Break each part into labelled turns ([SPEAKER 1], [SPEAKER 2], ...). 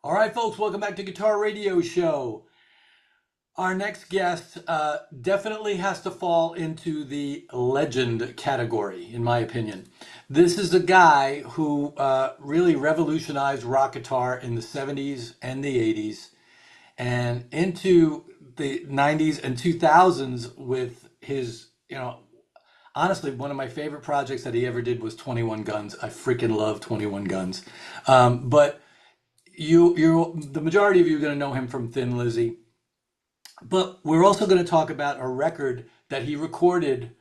[SPEAKER 1] All right, folks, welcome back to Guitar Radio Show. Our next guest definitely has to fall into the legend category, in my opinion. This is a guy who really revolutionized rock guitar in the 70s and the 80s and into the 90s and 2000s with his, honestly, one of my favorite projects that he ever did was 21 Guns. I freaking love 21 Guns. But the majority of you are going to know him from Thin Lizzy, but we're also going to talk about a record that he recorded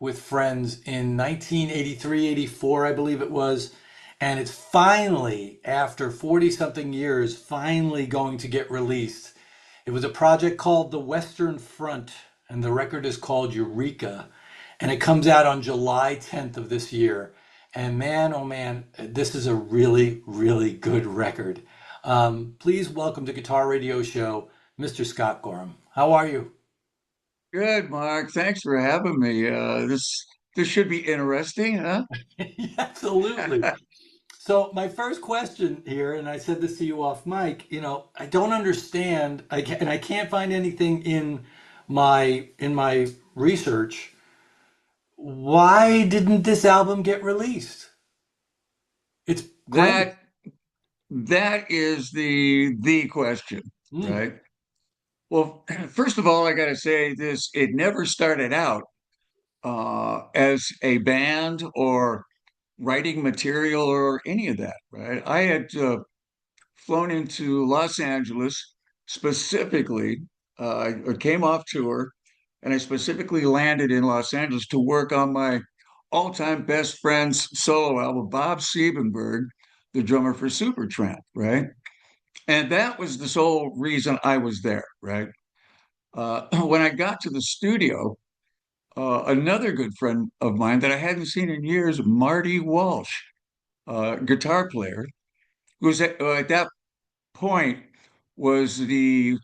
[SPEAKER 1] with friends in 1983, 84, I believe it was. And it's finally, after 40 something years, finally going to get released. It was a project called The Western Front, and the record is called Eureka. And it comes out on July 10th of this year. And man, oh man, this is a really, really good record. Please welcome to Guitar Radio Show, Mr. Scott Gorham. How are you?
[SPEAKER 2] Good, Mark. Thanks for having me. This should be interesting, huh?
[SPEAKER 1] Absolutely. So my first question here, and I said this to you off mic, I don't understand, and I can't find anything in my research. Why didn't this album get released? It's great.
[SPEAKER 2] That that is the question,
[SPEAKER 1] Mm.
[SPEAKER 2] right? Well, first of all, I got to say this: it never started out as a band or writing material or any of that, right? I had flown into Los Angeles specifically. I came off tour, and I specifically landed in Los Angeles to work on my all-time best friend's solo album, Bob Siebenberg, the drummer for Supertramp, right? And that was the sole reason I was there, right? When I got to the studio, another good friend of mine that I hadn't seen in years, Marty Walsh, guitar player, who was at that point was he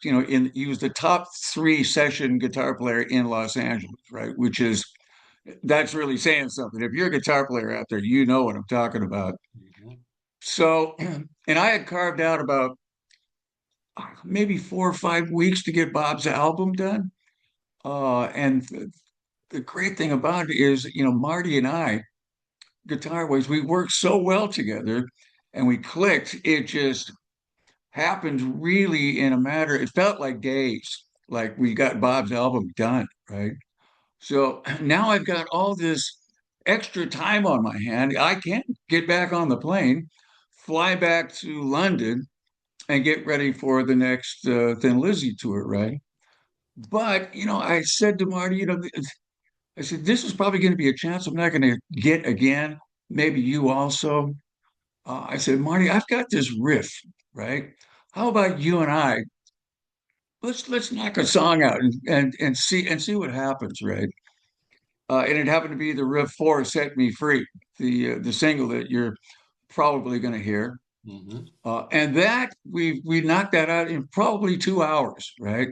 [SPEAKER 2] was the top three session guitar player in Los Angeles, right? That's really saying something. If you're a guitar player out there, you know what I'm talking about.
[SPEAKER 1] Mhm.
[SPEAKER 2] So, and I had carved out about maybe 4 or 5 weeks to get Bob's album done. And the great thing about it is, Marty and I, guitar wise, we worked so well together and we clicked. It just happened really in a matter, it felt like days, like we got Bob's album done, right? So now I've got all this extra time on my hand. I can get back on the plane, fly back to London, and get ready for the next Thin Lizzy tour, right? But, I said to Marty, I said, this is probably going to be a chance I'm not going to get again. Maybe you also. I said, Marty, I've got this riff, right? How about you and I let's knock a song out and see what happens, right? And it happened to be the riff for "Set Me Free," the single that you're probably going to hear,
[SPEAKER 1] Mhm.
[SPEAKER 2] and that we knocked that out in probably 2 hours, right?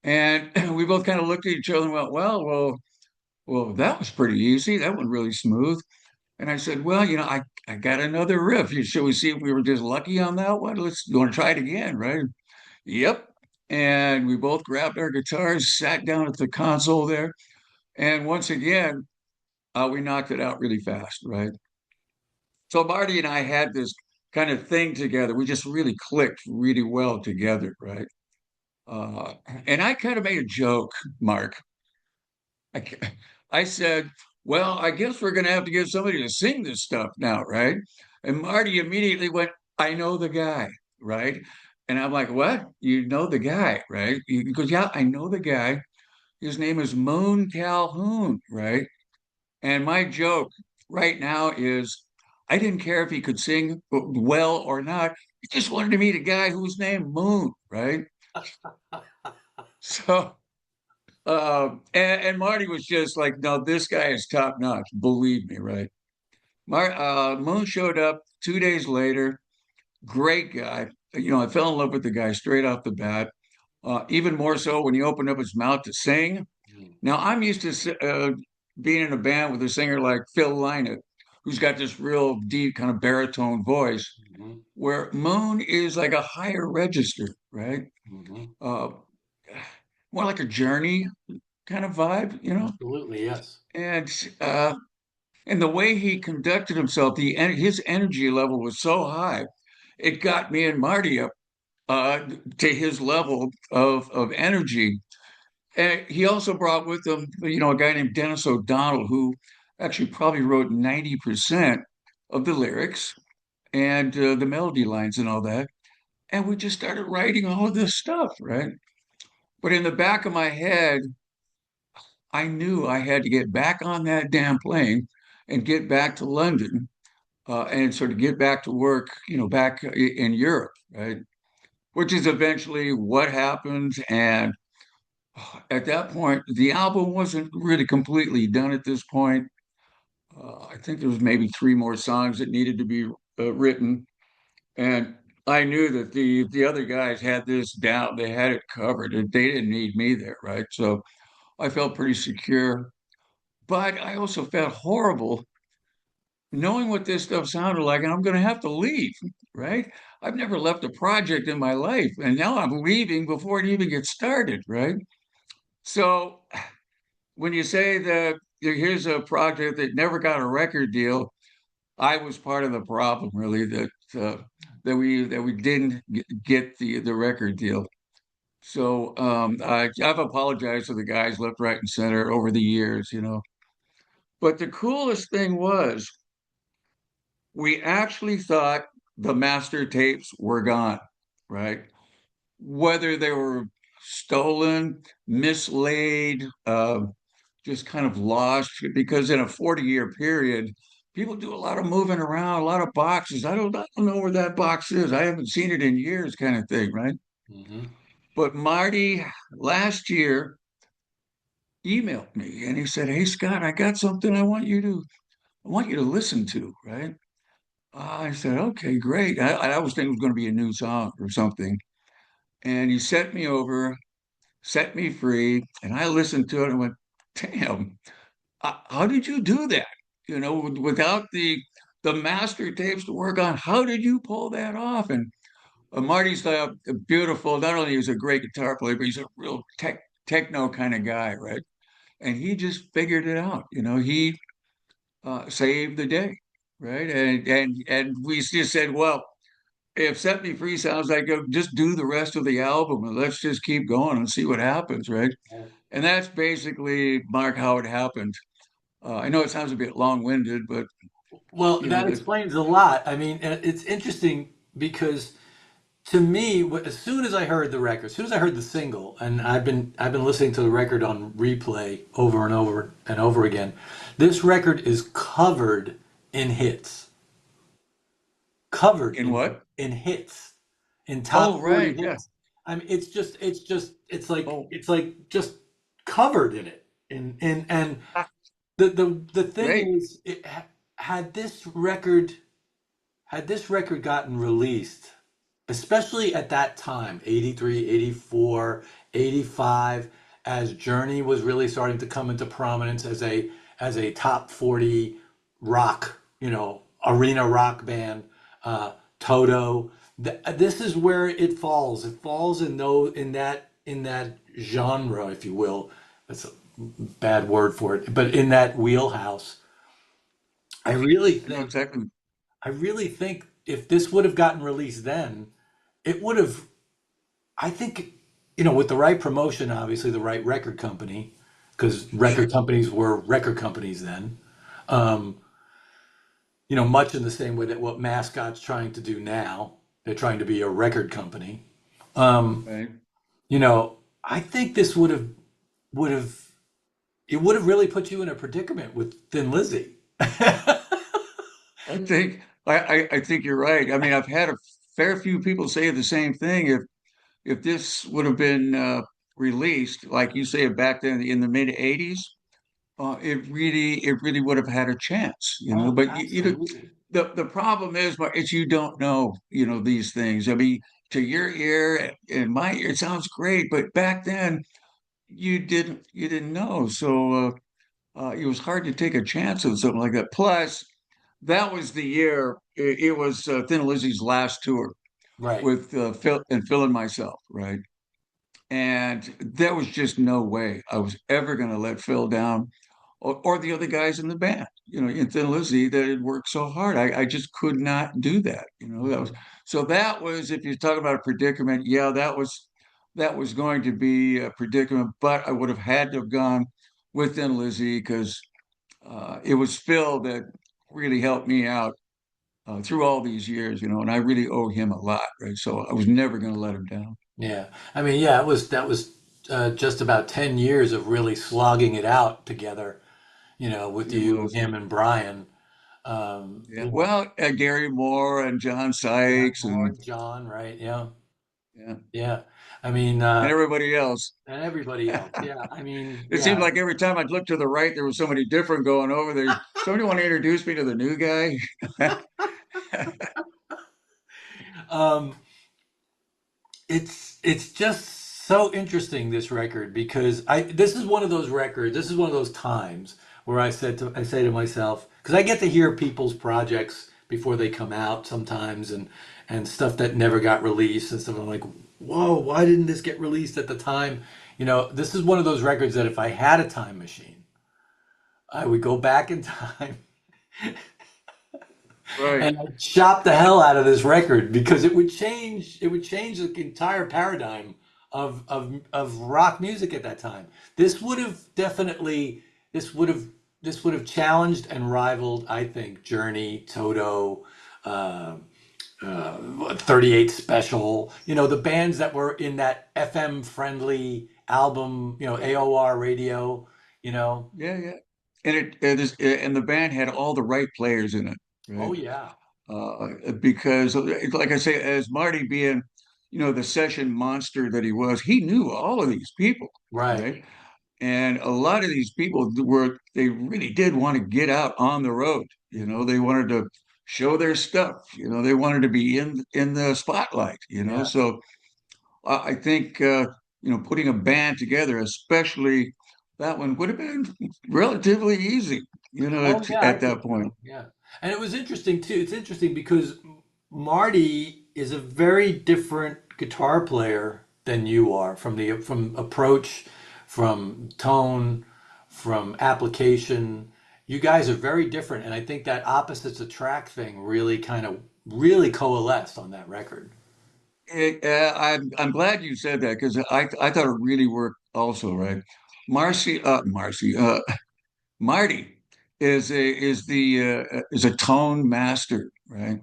[SPEAKER 2] And we both kind of looked at each other and went, well, that was pretty easy. That went really smooth. And I said, well, I got another riff. Should we see if we were just lucky on that one? You want to try it again, right? Yep. And we both grabbed our guitars, sat down at the console there, and once again, we knocked it out really fast, right? So Marty and I had this kind of thing together. We just really clicked really well together, right? Uh, and I kind of made a joke, Mark. I, I said, well, I guess we're going to have to get somebody to sing this stuff now, right? And Marty immediately went, I know the guy, right? And I'm like, what? You know the guy, right? He goes, yeah, I know the guy. His name is Moon Calhoun, right? And my joke right now is I didn't care if he could sing well or not. I just wanted to meet a guy who was named Moon, right? So, and Marty was just like, no, this guy is top notch. Believe me, right? Moon showed up 2 days later. Great guy. I fell in love with the guy straight off the bat. Even more so when he opened up his mouth to sing. Now, I'm used to being in a band with a singer like Phil Lynott, who's got this real deep kind of baritone voice.
[SPEAKER 1] Hmm.
[SPEAKER 2] where Moon is like a higher register, right?
[SPEAKER 1] Hmm.
[SPEAKER 2] Uh, More like a journey kind of vibe, you know?
[SPEAKER 1] Absolutely, yes.
[SPEAKER 2] And and the way he conducted himself, his energy level was so high, it got me and Marty up uh, to his level of energy. And he also brought with him, a guy named Dennis O'Donnell, who actually probably wrote 90% of the lyrics and the melody lines and all that. And we just started writing all of this stuff, right? But in the back of my head, I knew I had to get back on that damn plane and get back to London and sort of get back to work, back in Europe, right? Which is eventually what happened. And at that point, the album wasn't really completely done at this point. I think there was maybe three more songs that needed to be written, and I knew that the other guys had this down; they had it covered, and they didn't need me there, right? So I felt pretty secure, but I also felt horrible knowing what this stuff sounded like, and I'm going to have to leave, right? I've never left a project in my life, and now I'm leaving before it even gets started, right? So when you say that here's a project that never got a record deal, I was part of the problem, really, that we didn't get the record deal. So I've apologized to the guys left, right, and center over the years, you know. But the coolest thing was we actually thought the master tapes were gone, right? Whether they were stolen, mislaid, just kind of lost, because in a 40-year period, people do a lot of moving around, a lot of boxes. I don't know where that box is. I haven't seen it in years, kind of thing, right?
[SPEAKER 1] Hmm.
[SPEAKER 2] But Marty last year emailed me and he said, "Hey Scott, I got something I want you to listen to, right?" I said, "Okay, great." I was thinking it was going to be a new song or something. And he sent me over, set me free, and I listened to it and went, "Damn, how did you do that? Without the master tapes to work on, how did you pull that off?" And Marty's beautiful. Not only is a great guitar player, but he's a real techno kind of guy, right? And he just figured it out. He saved the day, right? And we just said, well, if Set Me Free sounds like just do the rest of the album and let's just keep going and see what happens, right? And that's basically, Mark, how it happened. I know it sounds a bit long-winded, but
[SPEAKER 1] Well,
[SPEAKER 2] you know
[SPEAKER 1] that
[SPEAKER 2] that
[SPEAKER 1] explains a lot. I mean, it's interesting because to me, as soon as I heard the record, as soon as I heard the single, and I've been listening to the record on replay over and over and over again, this record is covered in hits, covered
[SPEAKER 2] in
[SPEAKER 1] in
[SPEAKER 2] what?
[SPEAKER 1] in hits, in
[SPEAKER 2] Oh,
[SPEAKER 1] top 40
[SPEAKER 2] right, yeah.
[SPEAKER 1] hits. I mean,
[SPEAKER 2] Oh,
[SPEAKER 1] it's like just covered in it. And
[SPEAKER 2] ah,
[SPEAKER 1] the thing
[SPEAKER 2] great.
[SPEAKER 1] is, had this record had this record gotten released, especially at that time, 83, 84, 85, as Journey was really starting to come into prominence as a top 40 rock, arena rock band, Toto. This is where it falls. It falls in that genre, if you will. That's a bad word for it, but in that wheelhouse. I really
[SPEAKER 2] I know
[SPEAKER 1] think
[SPEAKER 2] exactly.
[SPEAKER 1] I really think if this would have gotten released then, it would have. I think, with the right promotion, obviously the right record company, because record
[SPEAKER 2] Sure.
[SPEAKER 1] companies were record companies then. Um, much in the same way that what Mascot's trying to do now. They're trying to be a record company. Um,
[SPEAKER 2] Right.
[SPEAKER 1] I think this would have it would have really put you in a predicament with Thin Lizzy.
[SPEAKER 2] I think you're right. I mean, I've had a fair few people say the same thing. If this would have been released, like you say, back then in the mid '80s, it really would have had a chance,
[SPEAKER 1] Oh,
[SPEAKER 2] But
[SPEAKER 1] absolutely.
[SPEAKER 2] the problem is, Mark, is you don't know, these things. I mean, to your ear and my ear, it sounds great, but back then you didn't know, so it was hard to take a chance on something like that. Plus, that was the year. It was Thin Lizzy's last tour
[SPEAKER 1] Right.
[SPEAKER 2] with Phil and myself, right? And there was just no way I was ever going to let Phil down or the other guys in the band, in Thin Lizzy that had worked so hard. I just could not do that.
[SPEAKER 1] Mhm.
[SPEAKER 2] That was, if you talk about a predicament, yeah, that was going to be a predicament, but I would have had to have gone with Thin Lizzy because it was Phil that really helped me out through all these years, and I really owe him a lot, right? So I was never going to let him down.
[SPEAKER 1] Yeah. I mean, yeah, that was just about 10 years of really slogging it out together, with
[SPEAKER 2] It
[SPEAKER 1] you,
[SPEAKER 2] was.
[SPEAKER 1] him, and Brian.
[SPEAKER 2] Yeah.
[SPEAKER 1] You know,
[SPEAKER 2] Well, Gary Moore and John
[SPEAKER 1] Gary
[SPEAKER 2] Sykes
[SPEAKER 1] Moore,
[SPEAKER 2] and
[SPEAKER 1] John, right? Yeah.
[SPEAKER 2] yeah,
[SPEAKER 1] Yeah. I mean,
[SPEAKER 2] and everybody else.
[SPEAKER 1] and everybody else. Yeah. I mean,
[SPEAKER 2] It seemed
[SPEAKER 1] yeah.
[SPEAKER 2] like every time I'd look to the right, there was somebody different going over there. Somebody want to introduce me to the new guy?
[SPEAKER 1] Um, it's just so interesting, this record, because this is one of those records, this is one of those times where I say to myself, because I get to hear people's projects before they come out sometimes, and stuff that never got released and stuff. I'm like, whoa, why didn't this get released at the time? This is one of those records that if I had a time machine, I would go back in time
[SPEAKER 2] Right.
[SPEAKER 1] and I'd chop the hell out of this record, because it would change the entire paradigm of rock music at that time. This would have definitely this would have this would have challenged and rivaled, I think, Journey, Toto, uh, 38 Special, the bands that were in that FM friendly album, AOR radio, you know.
[SPEAKER 2] Yeah, yeah. And the band had all the right players in it,
[SPEAKER 1] Oh
[SPEAKER 2] right?
[SPEAKER 1] yeah.
[SPEAKER 2] Because, like I say, as Marty being, the session monster that he was, he knew all of these people,
[SPEAKER 1] Right.
[SPEAKER 2] right? And a lot of these people they really did want to get out on the road.
[SPEAKER 1] Mhm.
[SPEAKER 2] They wanted to show their stuff. They wanted to be in the spotlight.
[SPEAKER 1] Yeah.
[SPEAKER 2] So I think putting a band together, especially that one, would have been relatively easy.
[SPEAKER 1] Oh yeah, I
[SPEAKER 2] At
[SPEAKER 1] think
[SPEAKER 2] that point.
[SPEAKER 1] so. Yeah, and it was interesting too. It's interesting because Marty is a very different guitar player than you are, from approach, from tone, from application. You guys are very different, and I think that opposites attract thing really coalesced on that record.
[SPEAKER 2] I'm glad you said that because I thought it really worked also, right? Marcy, Marty is a tone master, right?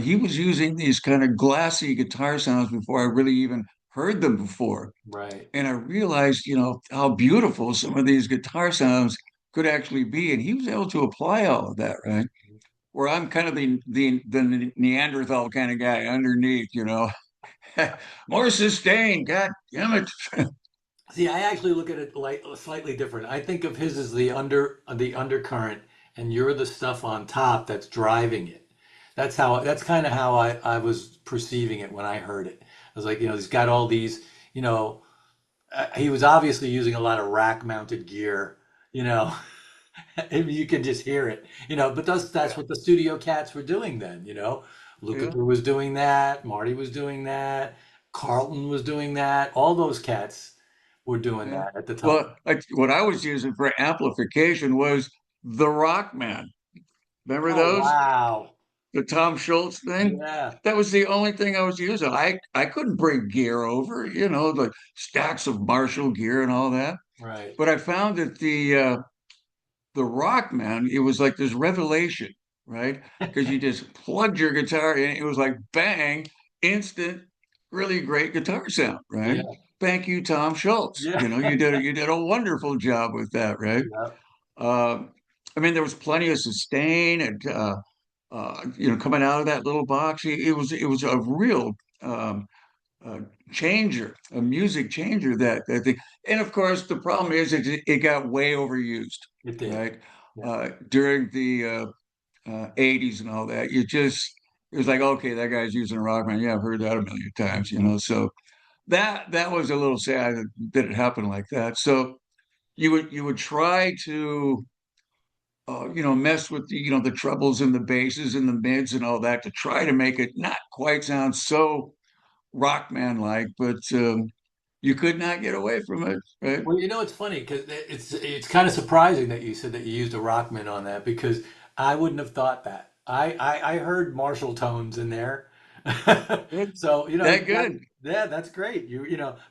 [SPEAKER 2] He was using these kind of glassy guitar sounds before I really even heard them before,
[SPEAKER 1] Right.
[SPEAKER 2] and I realized, how beautiful some of these guitar sounds could actually be, and he was able to apply all of that, right? Where I'm kind of the Neanderthal kind of guy underneath, more sustained. God damn it!
[SPEAKER 1] See, I actually look at it like slightly different. I think of his as the undercurrent, and you're the stuff on top that's driving it. That's kind of how I was perceiving it when I heard it. I was like, he's got all these, you know, he was obviously using a lot of rack mounted gear, you know. You can just hear it, but that's
[SPEAKER 2] Yeah,
[SPEAKER 1] what the studio cats were doing then.
[SPEAKER 2] yeah,
[SPEAKER 1] Lukather was doing that, Marty was doing that, Carlton was doing that, all those cats were doing
[SPEAKER 2] yeah.
[SPEAKER 1] that at the time.
[SPEAKER 2] Well, what I was using for amplification was the Rockman. Remember
[SPEAKER 1] Oh
[SPEAKER 2] those?
[SPEAKER 1] wow.
[SPEAKER 2] The Tom Schultz thing?
[SPEAKER 1] Yeah.
[SPEAKER 2] That was the only thing I was using. I couldn't bring gear over, the stacks of Marshall gear and all that.
[SPEAKER 1] Right.
[SPEAKER 2] But I found that the Rockman, it was like this revelation, right? Because you just plugged your guitar in, it was like bang, instant, really great guitar sound, right?
[SPEAKER 1] Yeah.
[SPEAKER 2] Thank you, Tom Schultz.
[SPEAKER 1] Yeah.
[SPEAKER 2] You did a wonderful job with that, right?
[SPEAKER 1] Yeah.
[SPEAKER 2] Uh, I mean, there was plenty of sustain and coming out of that little box. It was a real uh, changer, a music changer that thing. And of course, the problem is it got way overused,
[SPEAKER 1] It did.
[SPEAKER 2] right?
[SPEAKER 1] Yeah.
[SPEAKER 2] During the 80s and all that, it was like, okay, that guy's using a Rockman. Yeah, I've heard that a million times, So that was a little sad that it happened like that. So you would try to mess with the trebles and the basses and the mids and all that to try to make it not quite sound so rockman like, but you could not get away from it, right?
[SPEAKER 1] Well, it's funny because it's kind of surprising that you said that you used a Rockman on that because I wouldn't have thought that. I heard Marshall tones in there,
[SPEAKER 2] Good.
[SPEAKER 1] so
[SPEAKER 2] That good.
[SPEAKER 1] yeah, that's great.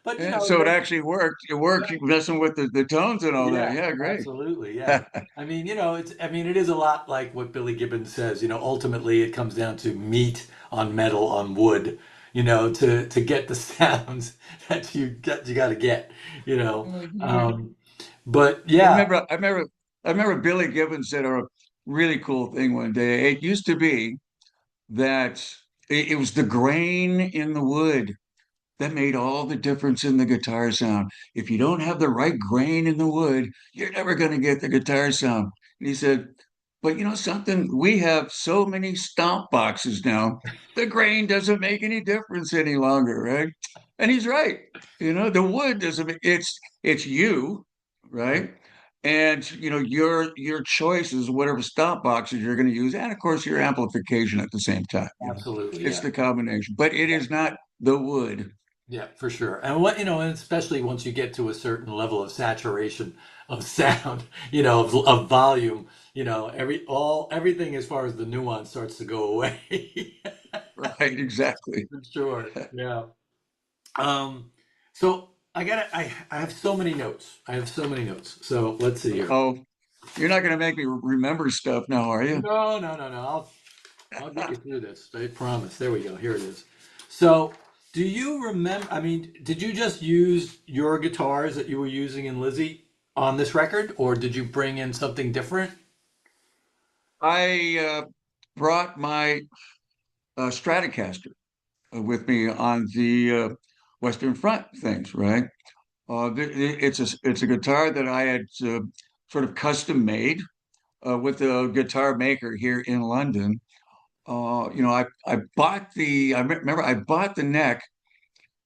[SPEAKER 1] But
[SPEAKER 2] Yeah, so it actually worked. It worked.
[SPEAKER 1] yeah,
[SPEAKER 2] Messing with the tones and all that.
[SPEAKER 1] yeah,
[SPEAKER 2] Yeah, great.
[SPEAKER 1] absolutely, yeah. It is a lot like what Billy Gibbons says. Ultimately it comes down to meat on metal on wood. To get the sounds that you got to get. You know.
[SPEAKER 2] Yeah.
[SPEAKER 1] Um, but
[SPEAKER 2] I
[SPEAKER 1] yeah,
[SPEAKER 2] remember, I remember, I remember Billy Gibbons said a really cool thing one day. It used to be that it was the grain in the wood that made all the difference in the guitar sound. If you don't have the right grain in the wood, you're never going to get the guitar sound. And he said, but you know something? We have so many stomp boxes now, the grain doesn't make any difference any longer, right? And he's right. The wood doesn't make it's you, right? And your choices, whatever stomp boxes you're going to use, and of course your amplification at the same time.
[SPEAKER 1] absolutely,
[SPEAKER 2] It's
[SPEAKER 1] yeah.
[SPEAKER 2] the combination, but it is not the wood.
[SPEAKER 1] Yeah, for sure. And especially once you get to a certain level of saturation of sound, of volume, everything as far as the nuance starts to go away.
[SPEAKER 2] Right, exactly.
[SPEAKER 1] For sure. Yeah. Um, so I have so many notes. I have so many notes. So let's see here.
[SPEAKER 2] Oh, you're not going to make me remember stuff now, are you?
[SPEAKER 1] No, no, no, no. I'll get you through this. I promise. There we go. Here it is. So, do you remember? Did you just use your guitars that you were using in Lizzy on this record, or did you bring in something different?
[SPEAKER 2] I brought my Stratocaster with me on the Western Front things, right? It's a guitar that I had sort of custom made with a guitar maker here in London. I remember I bought the neck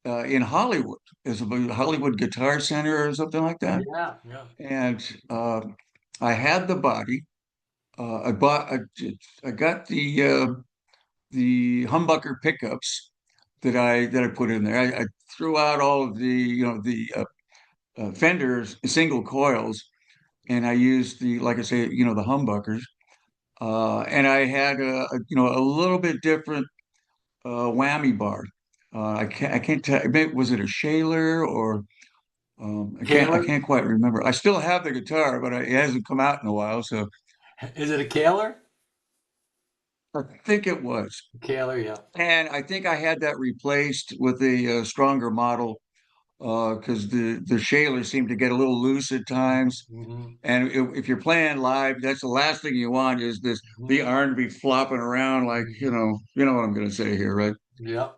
[SPEAKER 2] in Hollywood as a Hollywood Guitar Center or something like that.
[SPEAKER 1] Yeah, yeah.
[SPEAKER 2] And I had the body. I got the humbucker pickups that I put in there. I threw out all of the Fenders single coils, and I used like I say, the humbuckers. And I had a little bit different whammy bar. I can't tell. Was it a Shaler or I
[SPEAKER 1] Kaler?
[SPEAKER 2] can't quite remember. I still have the guitar, but it hasn't come out in a while, so
[SPEAKER 1] Is it a Kaler?
[SPEAKER 2] I think it was.
[SPEAKER 1] Kaler, yeah.
[SPEAKER 2] And I think I had that replaced with a stronger model because the Shaler seemed to get a little loose at times.
[SPEAKER 1] Hmm.
[SPEAKER 2] And if you're playing live, that's the last thing you want is
[SPEAKER 1] Hmm.
[SPEAKER 2] the arm to be flopping around like
[SPEAKER 1] Hmm.
[SPEAKER 2] you know what I'm going to say here, right?
[SPEAKER 1] Yeah.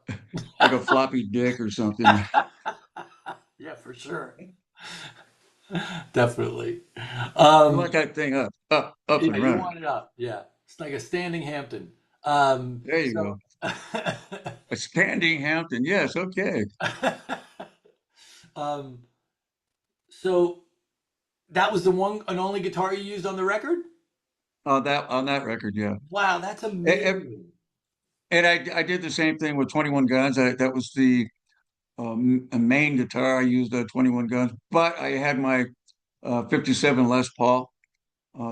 [SPEAKER 2] Like a floppy dick or something.
[SPEAKER 1] Yeah, for sure. Definitely.
[SPEAKER 2] You want
[SPEAKER 1] Um,
[SPEAKER 2] that thing up
[SPEAKER 1] yeah,
[SPEAKER 2] and
[SPEAKER 1] you
[SPEAKER 2] running.
[SPEAKER 1] want it up. Yeah. It's like a standing Hampton.
[SPEAKER 2] There you
[SPEAKER 1] So
[SPEAKER 2] go. A standing Hampton. Yes, okay.
[SPEAKER 1] um, so that was the one and only guitar you used on the record?
[SPEAKER 2] On that record, yeah.
[SPEAKER 1] Wow, that's
[SPEAKER 2] And,
[SPEAKER 1] amazing.
[SPEAKER 2] and I did the same thing with 21 Guns. That was the main guitar I used 21 Guns, but I had my 57 Les Paul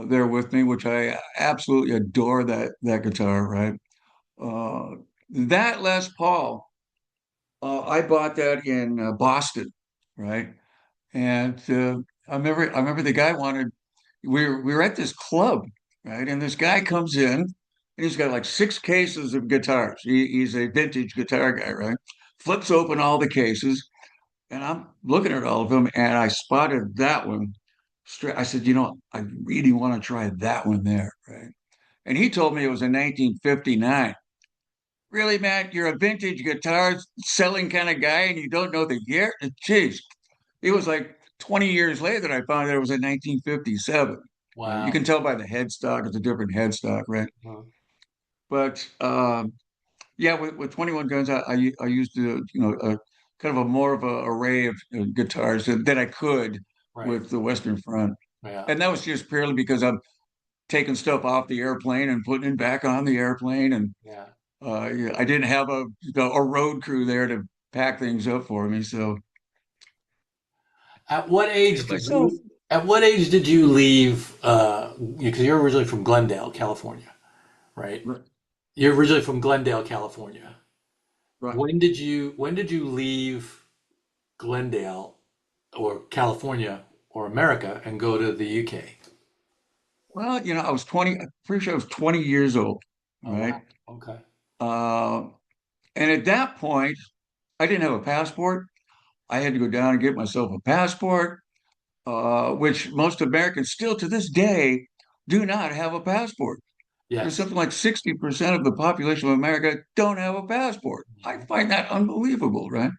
[SPEAKER 2] there with me, which I absolutely adore that guitar, right? Uh, that Les Paul, I bought that in Boston, right? And I remember the guy wanted. We were at this club, right? And this guy comes in, and he's got like six cases of guitars. He's a vintage guitar guy, right? Flips open all the cases, and I'm looking at all of them, and I spotted that one. Straight, I said, I really want to try that one there, right? And he told me it was in 1959. Really, man, you're a vintage guitar selling kind of guy, and you don't know the year? Jeez, it was like 20 years later that I found out it was in 1957. Right? You can
[SPEAKER 1] Wow.
[SPEAKER 2] tell by the headstock; it's a different headstock, right?
[SPEAKER 1] Huh.
[SPEAKER 2] But yeah, with 21 Guns, I used a kind of a more of a array of guitars that I could
[SPEAKER 1] Right.
[SPEAKER 2] with the Western Front,
[SPEAKER 1] Yeah.
[SPEAKER 2] and that was just purely because taking stuff off the airplane and putting it back on the airplane. And
[SPEAKER 1] Yeah.
[SPEAKER 2] yeah, I didn't have a road crew there to pack things up for me, so
[SPEAKER 1] At what
[SPEAKER 2] did
[SPEAKER 1] age
[SPEAKER 2] it
[SPEAKER 1] did
[SPEAKER 2] myself.
[SPEAKER 1] you at what age did you leave because you're originally from Glendale, California, right?
[SPEAKER 2] Right,
[SPEAKER 1] You're originally from Glendale, California.
[SPEAKER 2] right.
[SPEAKER 1] When did you leave Glendale or California or America and go to the UK?
[SPEAKER 2] Well, I was 20, I'm pretty sure I was 20 years old,
[SPEAKER 1] Oh
[SPEAKER 2] right?
[SPEAKER 1] wow. Okay.
[SPEAKER 2] Uh, and at that point, I didn't have a passport. I had to go down and get myself a passport, which most Americans still to this day do not have a passport. There's
[SPEAKER 1] Yes.
[SPEAKER 2] something like 60% of the population of America don't have a passport. I find that unbelievable, right?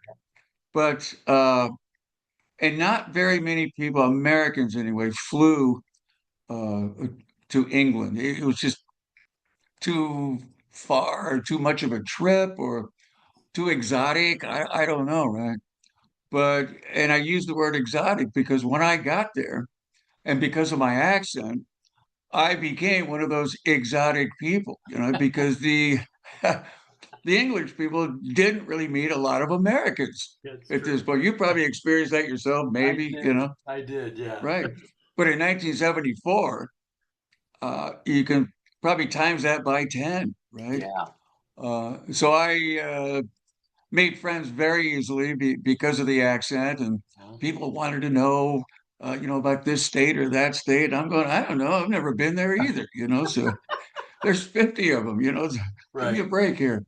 [SPEAKER 2] But, and not very many people, Americans anyway, flew uh, to England. It was just too far, too much of a trip, or too exotic. I don't know, right? But, and I use the word exotic because when I got there, and because of my accent, I became one of those exotic people, because the English people didn't really meet a lot of Americans
[SPEAKER 1] That's
[SPEAKER 2] at
[SPEAKER 1] true.
[SPEAKER 2] this point. You probably experienced that yourself,
[SPEAKER 1] I
[SPEAKER 2] maybe,
[SPEAKER 1] did. I did. Yeah.
[SPEAKER 2] right? But in 1974, you can probably times that by 10, right?
[SPEAKER 1] Yeah.
[SPEAKER 2] So I made friends very easily because of the accent, and people wanted to know, about this state or that state. I'm going, I don't know, I've never been there either, so there's 50 of them, give me a
[SPEAKER 1] Right.
[SPEAKER 2] break here.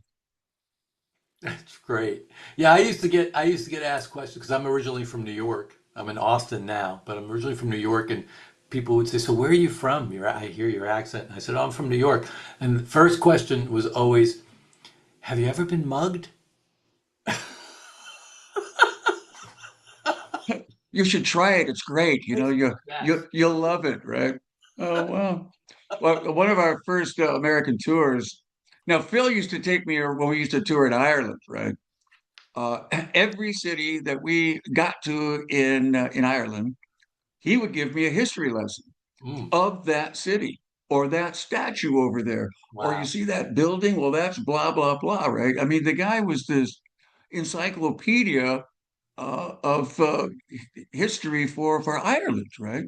[SPEAKER 1] That's great. Yeah, I used to get asked questions because I'm originally from New York. I'm in Austin now, but I'm originally from New York, and people would say, "So where are you from?" I hear your accent. And I said, "Oh, I'm from New York." And the first question was always, "Have you ever been mugged?"
[SPEAKER 2] You should try it. It's great.
[SPEAKER 1] It's
[SPEAKER 2] You
[SPEAKER 1] the best.
[SPEAKER 2] you you'll love it, right? Oh well. Well, one of our first American tours. Now, Phil used to take me when we used to tour in Ireland, right? Every city that we got to in Ireland, he would give me a history lesson
[SPEAKER 1] Mm,
[SPEAKER 2] of that city or that statue over there, or you
[SPEAKER 1] wow,
[SPEAKER 2] see that building. Well, that's blah blah blah, right? I mean, the guy was this encyclopedia of history for Ireland, right?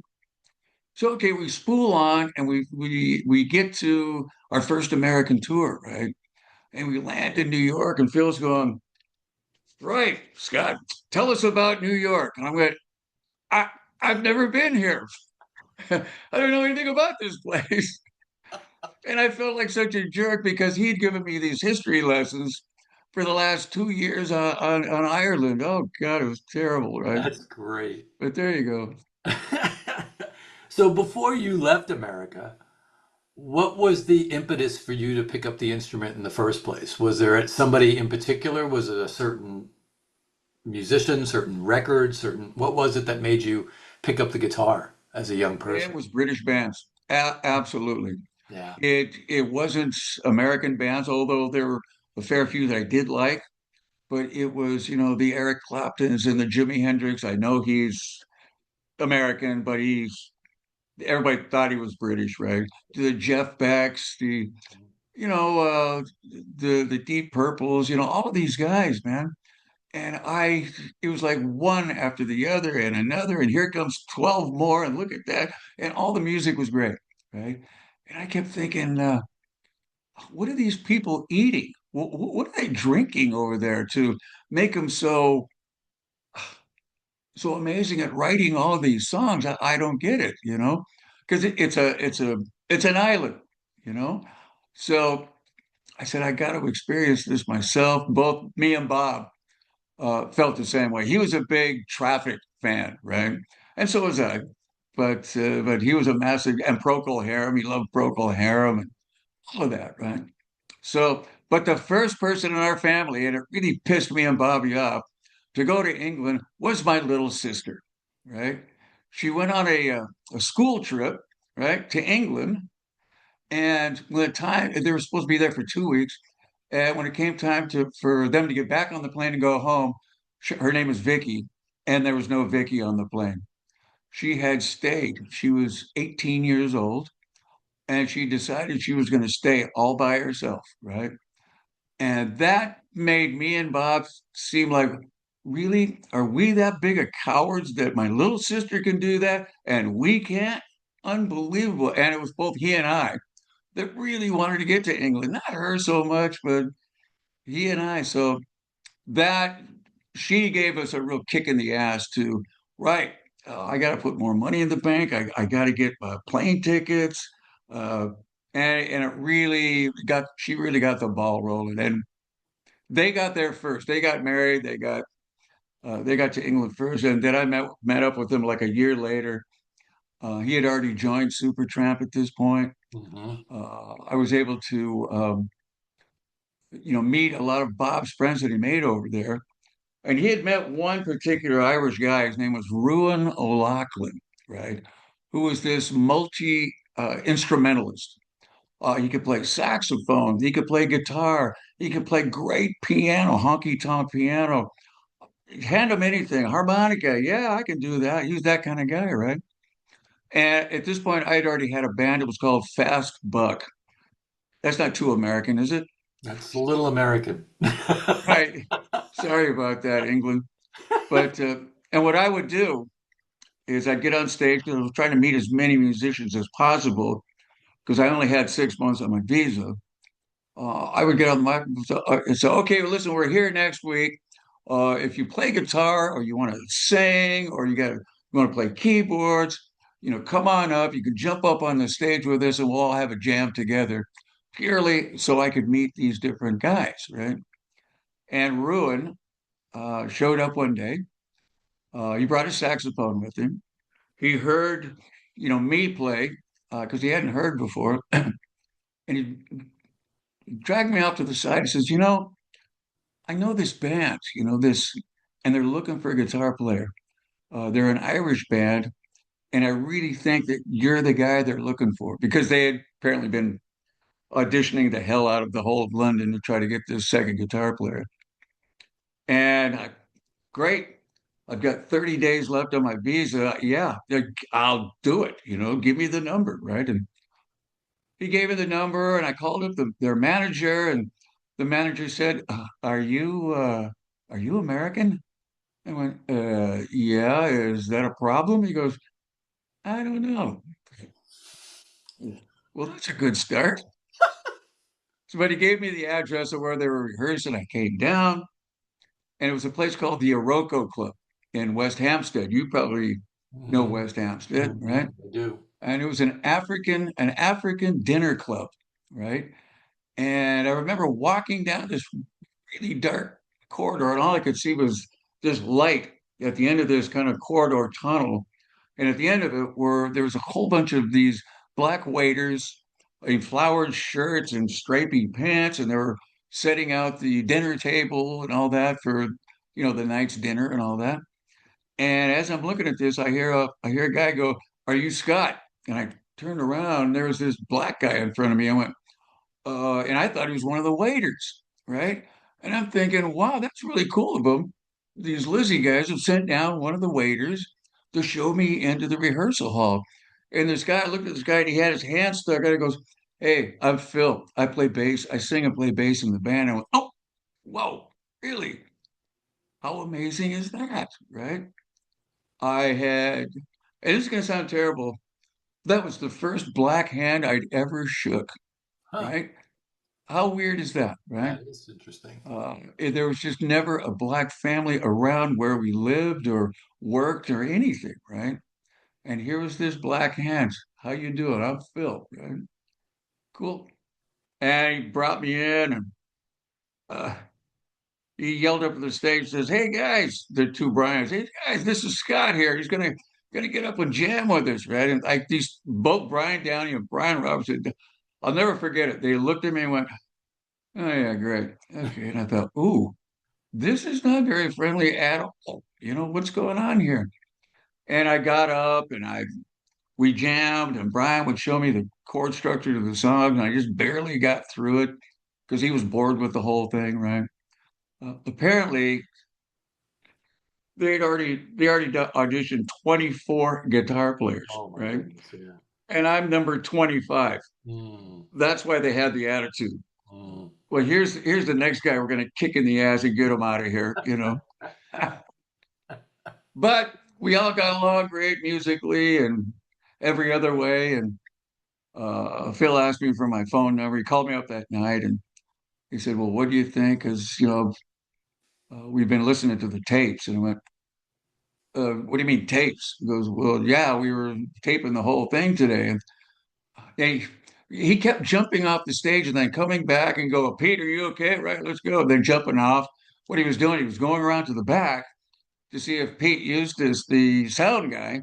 [SPEAKER 2] So okay, we spool on and we get to our first American tour, right? And we land in New York, and Phil's going, right, Scott, tell us about New York. And I'm going, I I've never been here. I don't know anything about this place. And I felt like such a jerk because he'd given me these history lessons for the last 2 years on Ireland. Oh God, it was terrible, right?
[SPEAKER 1] that's great.
[SPEAKER 2] But there you go.
[SPEAKER 1] So before you left America, what was the impetus for you to pick up the instrument in the first place? Was there somebody in particular? Was it a certain musician, certain record, certain what was it that made you pick up the guitar as a young
[SPEAKER 2] It
[SPEAKER 1] person?
[SPEAKER 2] was British bands. Absolutely.
[SPEAKER 1] Yeah.
[SPEAKER 2] It wasn't American bands, although there were a fair few that I did like, but it was, the Eric Claptons and the Jimi Hendrix. I know he's American, but everybody thought he was British, right? The Jeff Becks, you know, uh, the Deep Purples, all of these guys, man. And it was like one after the other and another, and here comes 12 more, and look at that. And all the music was great, right? And I kept thinking, what are these people eating? What are they drinking over there to make them so amazing at writing all of these songs? I don't get it, because it's an island, you know. So I said I got to experience this myself. Both me and Bob felt the same way. He was a big Traffic fan, right? And so was I. But he was a massive and Procol Harum. He loved Procol Harum and all of that, right? So, but the first person in our family, and it really pissed me and Bobby off, to go to England was my little sister, right? She went on a school trip, right, to England, and when the time they were supposed to be there for 2 weeks, and when it came time for them to get back on the plane and go home, her name was Vicky, and there was no Vicky on the plane. She had stayed. She was 18 years old, and she decided she was going to stay all by herself, right? And that made me and Bob seem like, really, are we that big of cowards that my little sister can do that and we can't? Unbelievable. And it was both he and I that really wanted to get to England. Not her so much, but he and I. So that she gave us a real kick in the ass to, right, I got to put more money in the bank. I got to get plane tickets. Uh, and it really got, she really got the ball rolling. And they got there first. They got married. They got to England first. And then I met up with him like a year later. He had already joined Supertramp at this point.
[SPEAKER 1] Hmm.
[SPEAKER 2] I was able to, meet a lot of Bob's friends that he made over there. And he had met one particular Irish guy. His name was Ruan O'Loughlin, right? Who was this multi instrumentalist. He could play saxophone. He could play guitar. He could play great piano, honky tonk piano. Hand him anything, harmonica. Yeah, I can do that. He was that kind of guy, right? And at this point, I had already had a band. It was called Fast Buck. That's not too American, is it?
[SPEAKER 1] That's a little American.
[SPEAKER 2] Right. Sorry about that, England. But and what I would do is I'd get on stage because I was trying to meet as many musicians as possible because I only had 6 months on my visa. I would get on the microphone and say, okay, well, listen, we're here next week. If you play guitar or you want to sing or you want to play keyboards, come on up. You can jump up on the stage with us and we'll all have a jam together, purely so I could meet these different guys, right? And Ruin showed up one day. He brought his saxophone with him. He heard, me play because he hadn't heard before, and he dragged me out to the side. He says, I know this band, and they're looking for a guitar player. They're an Irish band, and I really think that you're the guy they're looking for because they had apparently been auditioning the hell out of the whole of London to try to get this second guitar player. And great. I've got 30 days left on my visa. Yeah, I'll do it. Give me the number, right? And he gave me the number, and I called up their manager, and the manager said, are you American?" I went, "Yeah. Is that a problem?" He goes, "I don't know." Well, that's a good start. So, but he gave me the address of where they were rehearsing. I came down, and it was a place called the Iroko Club in West Hampstead. You probably know
[SPEAKER 1] Hmm.
[SPEAKER 2] West Hampstead,
[SPEAKER 1] Hmm.
[SPEAKER 2] right?
[SPEAKER 1] I do.
[SPEAKER 2] And it was an African dinner club, right? And I remember walking down this really dark corridor, and all I could see was this light at the end of this kind of corridor tunnel. And at the end of it, there was a whole bunch of these black waiters in flowered shirts and stripy pants, and they were setting out the dinner table and all that for the night's dinner and all that. And as I'm looking at this, I hear a guy go, "Are you Scott?" And I turned around, and there was this black guy in front of me. I went, and I thought he was one of the waiters, right? And I'm thinking, wow, that's really cool of them. These Lizzy guys have sent down one of the waiters to show me into the rehearsal hall. And this guy, I looked at this guy and he had his hand stuck out. He goes, "Hey, I'm Phil. I play bass. I sing and play bass in the band." I went, "Oh, whoa, really? How amazing is that?" Right? I had, and this is going to sound terrible. That was the first black hand I'd ever shook,
[SPEAKER 1] Huh.
[SPEAKER 2] right? How weird is that, right?
[SPEAKER 1] That is interesting.
[SPEAKER 2] There was just never a black family around where we lived or worked or anything, right? And here was this black hand. How you doing? I'm Phil, right? Cool. And he brought me in and uh, he yelled up to the stage, says, "Hey guys," the two Brian's, "Hey guys, this is Scott here. He's gonna get up and jam with us, right?" And like these both Brian Downey and Brian Robinson, I'll never forget it. They looked at me and went, "Oh yeah, great. Okay." And I thought, ooh, this is not very friendly at all. What's going on here? And I got up and we jammed, and Brian would show me the chord structure to the song, and I just barely got through it because he was bored with the whole thing, right? Apparently, they already auditioned 24 guitar players,
[SPEAKER 1] Oh my
[SPEAKER 2] right?
[SPEAKER 1] goodness. Yeah.
[SPEAKER 2] and I'm number 25.
[SPEAKER 1] Mm,
[SPEAKER 2] That's why they had the attitude.
[SPEAKER 1] mm.
[SPEAKER 2] Well, here's the next guy we're going to kick in the ass and get him out of here. But we all got along great musically and every other way. And Phil asked me for my phone number. He called me up that night and he said, "Well, what do you think? Because we've been listening to the tapes." And I went, "What do you mean tapes?" He goes, "Well, yeah, we were taping the whole thing today." And he, he kept jumping off the stage and then coming back and go, "Pete, are you okay? Right, let's go." And then jumping off. What he was doing, he was going around to the back to see if Pete Eustace, the sound guy,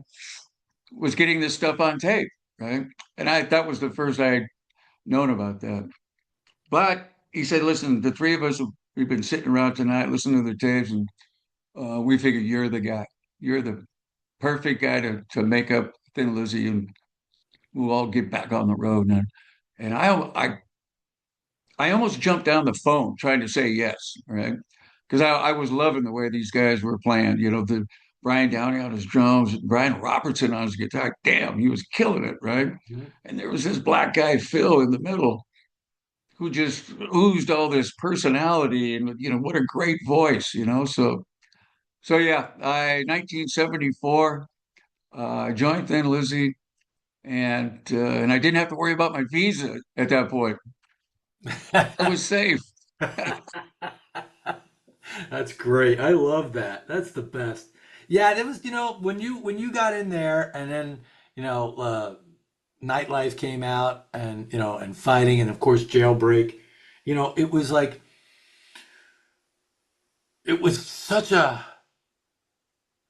[SPEAKER 2] was getting this stuff on tape, right? And that was the first I had known about that. But he said, "Listen, the three of us, we've been sitting around tonight listening to the tapes, and we figured you're the guy. You're the perfect guy to make up Thin Lizzy, and we'll all get back on the road." And I almost jumped down the phone trying to say yes, right? Because I was loving the way these guys were playing. The Brian Downey on his drums, Brian Robertson on his guitar. Damn, he was killing it, right?
[SPEAKER 1] Mhm.
[SPEAKER 2] And there was this black guy, Phil, in the middle, who just oozed all this personality and what a great voice. So yeah, I 1974, I joined Thin Lizzy, and I didn't have to worry about my visa at that point. I was safe.
[SPEAKER 1] That's great. I love that. That's the best. Yeah, it was, when you got in there and then, Nightlife came out and, and Fighting and of course Jailbreak, it was like it was such a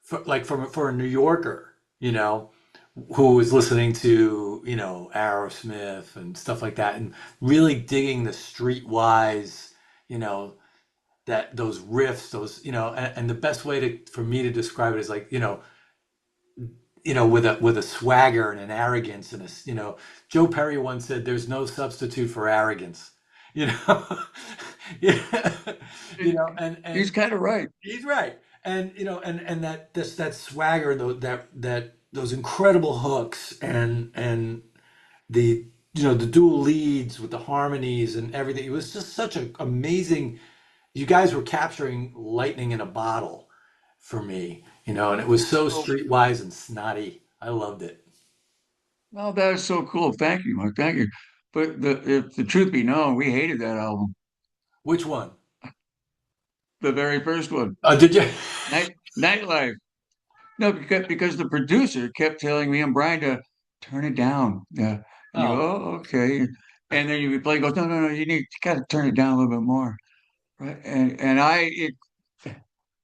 [SPEAKER 1] for a New Yorker, who was listening to, Aerosmith and stuff like that and really digging the streetwise, you know, that those riffs, those, and the best way for me to describe it is like, with a swagger and an arrogance and Joe Perry once said, "There's no substitute for arrogance." You know, yeah,
[SPEAKER 2] He's
[SPEAKER 1] and
[SPEAKER 2] kind of right.
[SPEAKER 1] he's right, and and that swagger, though, that those incredible hooks and the the dual leads with the harmonies and everything. It was just such an amazing. You guys were capturing lightning in a bottle for me, and it was so
[SPEAKER 2] Oh,
[SPEAKER 1] streetwise and snotty. I loved it.
[SPEAKER 2] well, that is so cool. Thank you, Mark. Thank you. But if the truth be known, we hated that album,
[SPEAKER 1] Which one?
[SPEAKER 2] the very first one,
[SPEAKER 1] Did you?
[SPEAKER 2] Nightlife. No, because the producer kept telling me and Brian to turn it down. Yeah, and you go,
[SPEAKER 1] Oh,
[SPEAKER 2] "Oh, okay." And then you be playing, goes, "No, no, no, you got to turn it down a little bit more." Right. And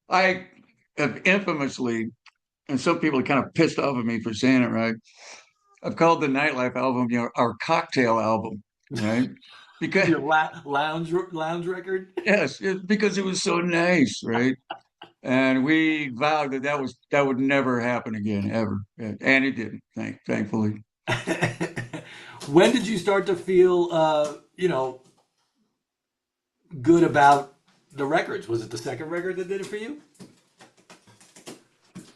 [SPEAKER 2] I have infamously, and some people are kind of pissed off at me for saying it, right? I've called the Nightlife album, our cocktail album, right? Because
[SPEAKER 1] your lounge record.
[SPEAKER 2] yes, because it was so nice, right? And we vowed that would never happen again, ever, and it didn't. Thankfully.
[SPEAKER 1] When did you start to feel, good about the records? Was it the second record that did it for you?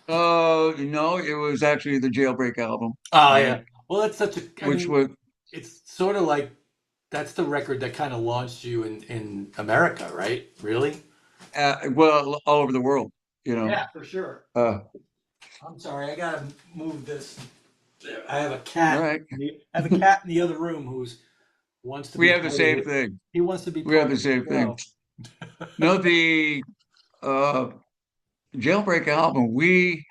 [SPEAKER 2] No, it was actually the Jailbreak album,
[SPEAKER 1] Oh
[SPEAKER 2] right?
[SPEAKER 1] yeah. Well, that's such a. I
[SPEAKER 2] Which
[SPEAKER 1] mean,
[SPEAKER 2] was
[SPEAKER 1] it's sort of like that's the record that kind of launched you in America, right? Really?
[SPEAKER 2] well all over the world, you know.
[SPEAKER 1] Yeah, for sure.
[SPEAKER 2] Uh,
[SPEAKER 1] I'm sorry, I gotta move this. I have a
[SPEAKER 2] all
[SPEAKER 1] cat.
[SPEAKER 2] right,
[SPEAKER 1] I have a cat in the other room who's wants to
[SPEAKER 2] we
[SPEAKER 1] be
[SPEAKER 2] have the
[SPEAKER 1] part of
[SPEAKER 2] same
[SPEAKER 1] it.
[SPEAKER 2] thing.
[SPEAKER 1] He wants to be
[SPEAKER 2] We have
[SPEAKER 1] part
[SPEAKER 2] the
[SPEAKER 1] of the
[SPEAKER 2] same thing.
[SPEAKER 1] show.
[SPEAKER 2] No, the uh, Jailbreak album, we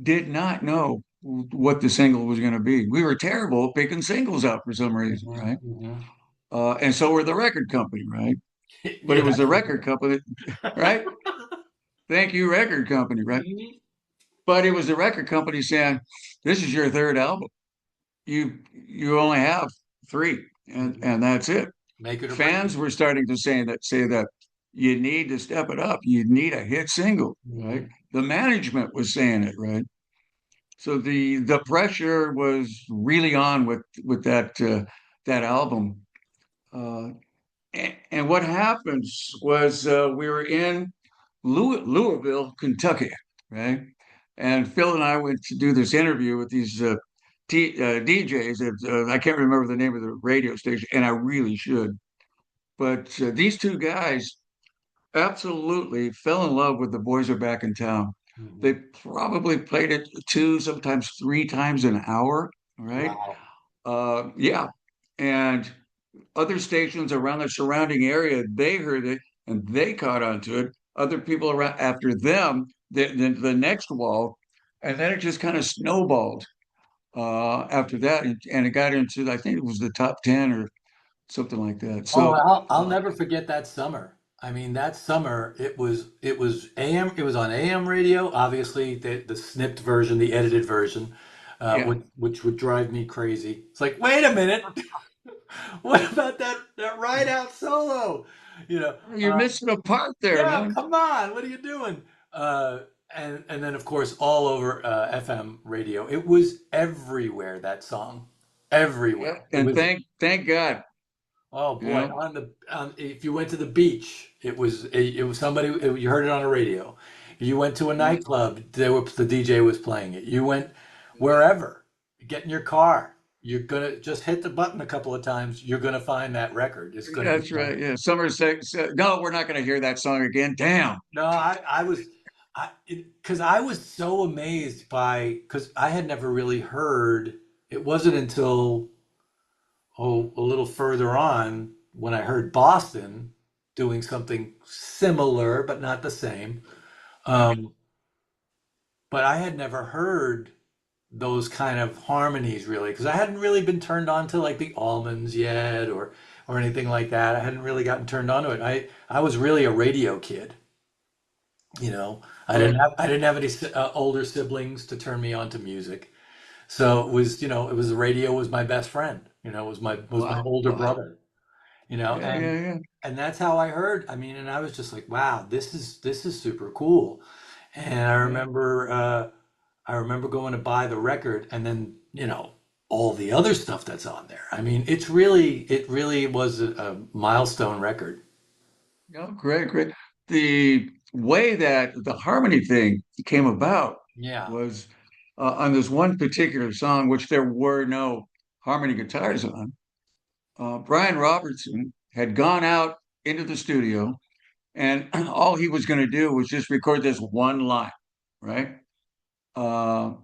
[SPEAKER 2] did not know what the single was going to be. We were terrible at picking singles out for some reason,
[SPEAKER 1] Mhm,
[SPEAKER 2] right?
[SPEAKER 1] mhm.
[SPEAKER 2] And so were the record company, right? But
[SPEAKER 1] Yeah,
[SPEAKER 2] it was
[SPEAKER 1] that's
[SPEAKER 2] the
[SPEAKER 1] for
[SPEAKER 2] record company, right? Thank you, record company, right?
[SPEAKER 1] sure.
[SPEAKER 2] But it was the record company saying, "This is your third album. You only have three, and
[SPEAKER 1] Mhm.
[SPEAKER 2] and that's it."
[SPEAKER 1] Make it or break
[SPEAKER 2] Fans
[SPEAKER 1] it.
[SPEAKER 2] were starting to say that you need to step it up. You need a hit single, right?
[SPEAKER 1] Mhm.
[SPEAKER 2] The management was saying it, right? So the pressure was really on with that album. Uh, and what happens was we were in Louisville, Kentucky, right? And Phil and I went to do this interview with these DJs. I can't remember the name of the radio station, and I really should. But these two guys absolutely fell in love with The Boys Are Back in Town. They
[SPEAKER 1] Mhm.
[SPEAKER 2] probably played it two, sometimes three times an hour, right?
[SPEAKER 1] Wow.
[SPEAKER 2] Yeah. And other stations around the surrounding area, they heard it and they caught on to it. Other people around after them, the next wall, and then it just kind of snowballed after that, and it got into I think it was the top 10 or something like that.
[SPEAKER 1] Oh,
[SPEAKER 2] So
[SPEAKER 1] I'll never forget that summer. I mean, that summer it was AM. It was on AM radio. Obviously, the snipped version, the edited version,
[SPEAKER 2] yeah,
[SPEAKER 1] which would drive me crazy. It's like, wait a minute, what about that ride out solo? You know,
[SPEAKER 2] you're missing a part there,
[SPEAKER 1] yeah,
[SPEAKER 2] man.
[SPEAKER 1] come on, what are you doing? Uh, and then of course all over FM radio, it was everywhere. That song,
[SPEAKER 2] Yeah,
[SPEAKER 1] everywhere. It
[SPEAKER 2] and
[SPEAKER 1] was.
[SPEAKER 2] thank God,
[SPEAKER 1] Oh
[SPEAKER 2] you
[SPEAKER 1] boy,
[SPEAKER 2] know.
[SPEAKER 1] if you went to the beach, it was somebody you heard it on a radio. You went to a
[SPEAKER 2] Yeah,
[SPEAKER 1] nightclub, the DJ was playing it. You went wherever, get in your car. You're gonna just hit the button a couple of times. You're gonna find that record. It's gonna be
[SPEAKER 2] that's
[SPEAKER 1] playing.
[SPEAKER 2] right. Yeah, Somerset said, no, we're not going to hear that song again. Damn.
[SPEAKER 1] No, I was, because I was so amazed because I had never really heard. It wasn't until a little further on when I heard Boston doing something similar but not the same.
[SPEAKER 2] Yeah,
[SPEAKER 1] Um, but I had never heard those kind of harmonies really because I hadn't really been turned on to like the Almonds yet or anything like that. I hadn't really gotten turned on to it. I was really a radio kid. I didn't
[SPEAKER 2] right.
[SPEAKER 1] have I didn't have any older siblings to turn me on to music. So it was the radio was my best friend. It was my
[SPEAKER 2] Wow,
[SPEAKER 1] older
[SPEAKER 2] wow.
[SPEAKER 1] brother.
[SPEAKER 2] Yeah,
[SPEAKER 1] And
[SPEAKER 2] yeah, yeah.
[SPEAKER 1] that's how I heard. I mean, and I was just like, wow, this is super cool. And
[SPEAKER 2] Yeah.
[SPEAKER 1] I remember going to buy the record, and then all the other stuff that's on there. I mean, it really was a milestone record.
[SPEAKER 2] No, great, great. The way that the harmony thing came about
[SPEAKER 1] Yeah.
[SPEAKER 2] was on this one particular song, which there were no harmony guitars on. Brian Robertson had gone out into the studio, and all he was going to do was just record this one line, right? Uh,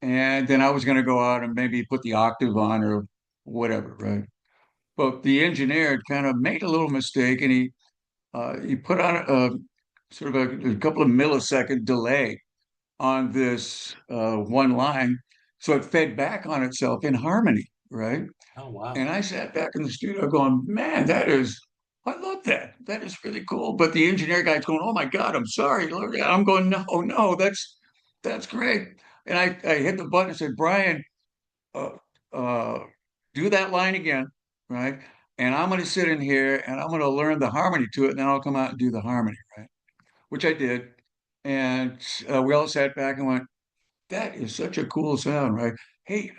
[SPEAKER 2] and then I was going to go out and maybe put the octave on or whatever, right? But the engineer had kind of made a little mistake, and he put on a sort of a couple of millisecond delay on this one line, so it fed back on itself in harmony, right?
[SPEAKER 1] Oh wow.
[SPEAKER 2] And I sat back in the studio going, man, I love that. That is really cool. But the engineer guy's going, oh my God, I'm sorry. I'm going, no, no, that's great. And I hit the button and said, Brian, uh, uh, do that line again, right? And I'm going to sit in here and I'm going to learn the harmony to it, and then I'll come out and do the harmony, right? Which I did. And we all sat back and went, that is such a cool sound, right? Hey,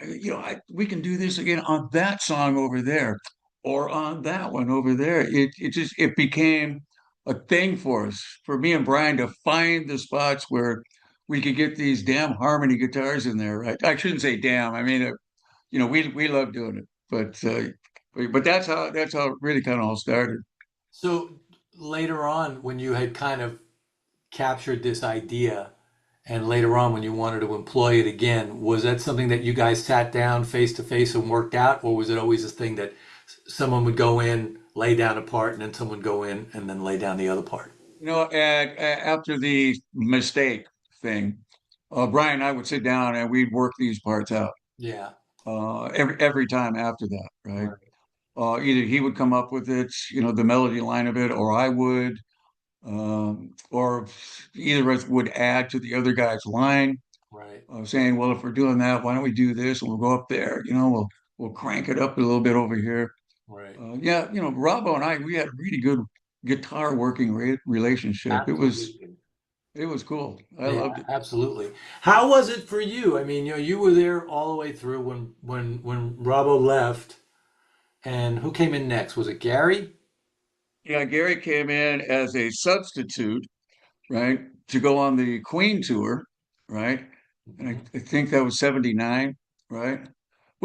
[SPEAKER 2] we can do this again on that song over there, or on that one over there. It became a thing for us, for me and Brian to find the spots where we could get these damn harmony guitars in there, right? I shouldn't say damn. I mean, we love doing it, but that's how it really kind of all started.
[SPEAKER 1] So later on, when you had kind of captured this idea, and later on when you wanted to employ it again, was that something that you guys sat down face to face and worked out, or was it always this thing that someone would go in, lay down a part, and then someone would go in and then lay down the other part?
[SPEAKER 2] After the mistake thing, Brian and I would sit down and we'd work these parts out
[SPEAKER 1] Yeah.
[SPEAKER 2] every time after that, right?
[SPEAKER 1] Right.
[SPEAKER 2] Either he would come up with it, the melody line of it, or I would, or either of us would add to the other guy's line,
[SPEAKER 1] Right.
[SPEAKER 2] saying, "Well, if we're doing that, why don't we do this? And we'll go up there, we'll crank it up a little bit over here."
[SPEAKER 1] Right.
[SPEAKER 2] Yeah, Robbo and I, we had a really good guitar working relationship.
[SPEAKER 1] Absolutely.
[SPEAKER 2] It was cool. I
[SPEAKER 1] Yeah,
[SPEAKER 2] loved it.
[SPEAKER 1] absolutely. How was it for you? I mean, you were there all the way through when Robbo left, and who came in next? Was it Gary?
[SPEAKER 2] Yeah, Gary came in as a substitute, right, to go on the Queen tour, right? And
[SPEAKER 1] Hmm.
[SPEAKER 2] I think that was 79, right?